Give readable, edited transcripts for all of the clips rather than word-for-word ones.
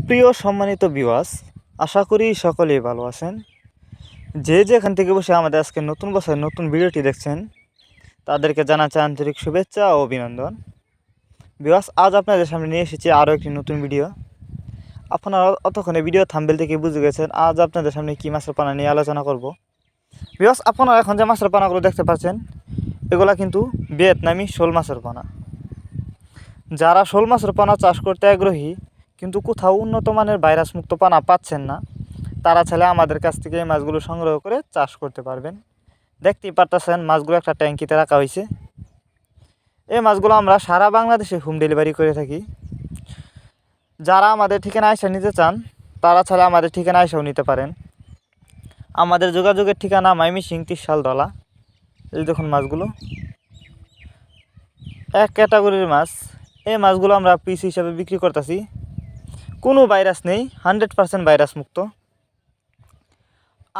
প্রিয় সম্মানিত ভিউয়ার্স, আশা করি সকলেই ভালো আছেন। যে যেখান থেকে বসে আমাদের আজকে নতুন বছরের নতুন ভিডিওটি দেখছেন তাদেরকে জানাচ্ছি আন্তরিক শুভেচ্ছা ও অভিনন্দন। ভিউয়ার্স, আজ আপনাদের সামনে নিয়ে এসেছি আরও একটি নতুন ভিডিও। আপনারা অতক্ষণে ভিডিও থাম্বনেল থেকে বুঝে গেছেন আজ আপনাদের সামনে কী মাছের পানা নিয়ে আলোচনা করব। ভিউয়ার্স, আপনারা এখন যে মাছের পানাগুলো দেখতে পাচ্ছেন এগুলা কিন্তু ভিয়েতনামি শোল মাছের পানা। যারা শোল মাছের পানা চাষ করতে আগ্রহী কিন্তু কোথাও উন্নত মানের ভাইরাসমুক্ত পানা পাচ্ছেন না, তারা চাইলে আমাদের কাছ থেকে এই মাছগুলো সংগ্রহ করে চাষ করতে পারবেন। দেখতেই পারতেছেন মাছগুলো একটা ট্যাঙ্কিতে রাখা হয়েছে। এই মাছগুলো আমরা সারা বাংলাদেশে হোম ডেলিভারি করে থাকি। যারা আমাদের ঠিকানা আইসা নিতে চান তারা চাইলে আমাদের ঠিকানা আইসাও নিতে পারেন। আমাদের যোগাযোগের ঠিকানা ময়মনসিংহ ত্রিশালতলা। এই দেখুন মাছগুলো এক ক্যাটাগরির মাছ। এই মাছগুলো আমরা পিস হিসাবে বিক্রি করতেছি। কোনো ভাইরাস নেই, 100% ভাইরাস মুক্ত।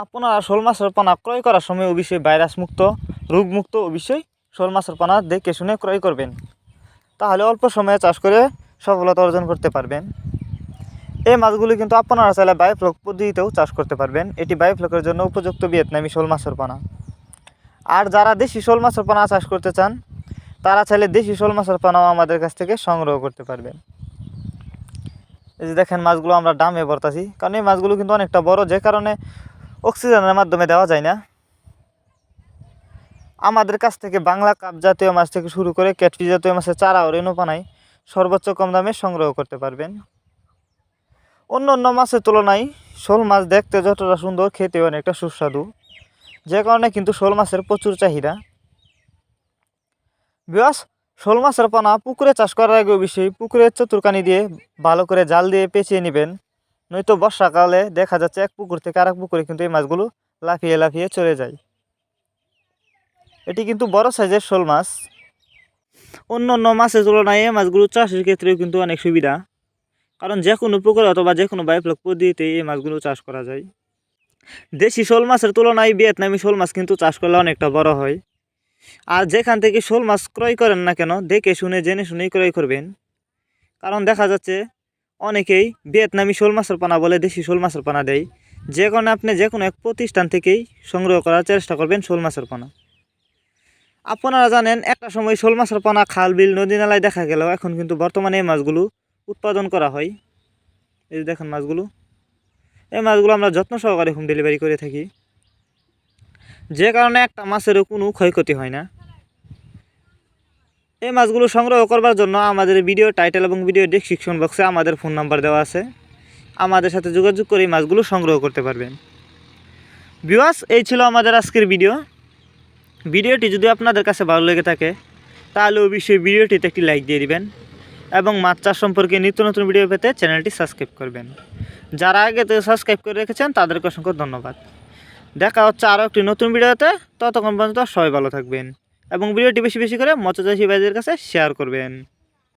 আপনারা শোল মাছের পানা ক্রয় করার সময় অবশ্যই ভাইরাসমুক্ত, রোগমুক্ত অবশ্যই শোল মাছের পানা দেখে শুনে ক্রয় করবেন। তাহলে অল্প সময়ে চাষ করে সফলতা অর্জন করতে পারবেন। এই মাছগুলি কিন্তু আপনারা চাইলে বায়োফ্লক পদ্ধতিতেও চাষ করতে পারবেন। এটি বায়োফ্লকের জন্য উপযুক্ত ভিয়েতনামি শোল মাছের পানা। আর যারা দেশি শোল মাছের পানা চাষ করতে চান তারা চাইলে দেশি শোল মাছের পানাও আমাদের কাছ থেকে সংগ্রহ করতে পারবেন। এই যে দেখেন মাছগুলো আমরা ডামে ভরতাছি, কারণ এই মাছগুলো কিন্তু অনেকটা বড়, যে কারণে অক্সিজেনের মাধ্যমে দেওয়া যায় না। আমাদের কাছ থেকে বাংলা কাপ জাতীয় মাছ থেকে শুরু করে ক্যাটফিশ জাতীয় মাছের চারা ও রেণুপানাই সর্বোচ্চ কম দামে সংগ্রহ করতে পারবেন। অন্য অন্য মাছের তুলনায় শোল মাছ দেখতে যতটা সুন্দর, খেতেও অনেকটা সুস্বাদু, যে কারণে কিন্তু শোল মাছের প্রচুর চাহিদা। ভিউয়ার্স, শোল মাছের পানা পুকুরে চাষ করার আগে অবশ্যই পুকুরের চতুর্কানি দিয়ে ভালো করে জাল দিয়ে পেঁচিয়ে নেবেন। নয়তো বর্ষাকালে দেখা যাচ্ছে এক পুকুর থেকে আরেক পুকুরে কিন্তু এই মাছগুলো লাফিয়ে লাফিয়ে চলে যায়। এটি কিন্তু বড় সাইজের শোল মাছ। অন্য অন্য মাছের তুলনায় এই মাছগুলো চাষের ক্ষেত্রেও কিন্তু অনেক সুবিধা, কারণ যে কোনো পুকুর অথবা যে কোনো বায়োফ্লক পদ্ধতিতে এই মাছগুলো চাষ করা যায়। দেশি শোল মাছের তুলনায় ভিয়েতনামি শোল মাছ কিন্তু চাষ করলে অনেকটা বড় হয়। আর যেখান থেকে শোল মাছ ক্রয় করেন না কেন দেখে শুনে জেনে শুনেই ক্রয় করবেন, কারণ দেখা যাচ্ছে অনেকেই ভিয়েতনামি শোল মাছের পানা বলে দেশি শোল মাছের পানা দেয়। যে কারণে আপনি যে কোনো এক প্রতিষ্ঠান থেকেই সংগ্রহ করার চেষ্টা করবেন শোল মাছের পানা। আপনারা জানেন একটা সময় শোল মাছের পানা খাল বিল নদী নালায় দেখা গেলেও এখন কিন্তু বর্তমানে এই মাছগুলো উৎপাদন করা হয়। এই যে দেখেন মাছগুলো, এই মাছগুলো আমরা যত্ন সহকারে হোম ডেলিভারি করে থাকি, যে কারণে একটা মাছেরও কোনো ক্ষয়ক্ষতি হয় না। এই মাছগুলো সংগ্রহ করবার জন্য আমাদের ভিডিও টাইটেল এবং ভিডিও ডেসক্রিপশন বক্সে আমাদের ফোন নাম্বার দেওয়া আছে। আমাদের সাথে যোগাযোগ করে এই মাছগুলো সংগ্রহ করতে পারবেন। ভিউয়ার্স, এই ছিল আমাদের আজকের ভিডিওটি যদি আপনাদের কাছে ভালো লেগে থাকে তাহলে অবশ্যই ভিডিওটিতে একটি লাইক দিয়ে দিবেন এবং মাছ চাষ সম্পর্কে নিত্য নতুন ভিডিও পেতে চ্যানেলটি সাবস্ক্রাইব করবেন। যারা আগে থেকে সাবস্ক্রাইব করে রেখেছেন তাদেরকে অসংখ্য ধন্যবাদ। দেখা হচ্ছে আরও একটি নতুন ভিডিওতে। ততক্ষণ পর্যন্ত সবাই ভালো থাকবেন এবং ভিডিওটি বেশি বেশি করে মৎস্যচাষী ভাইদের কাছে শেয়ার করবেন।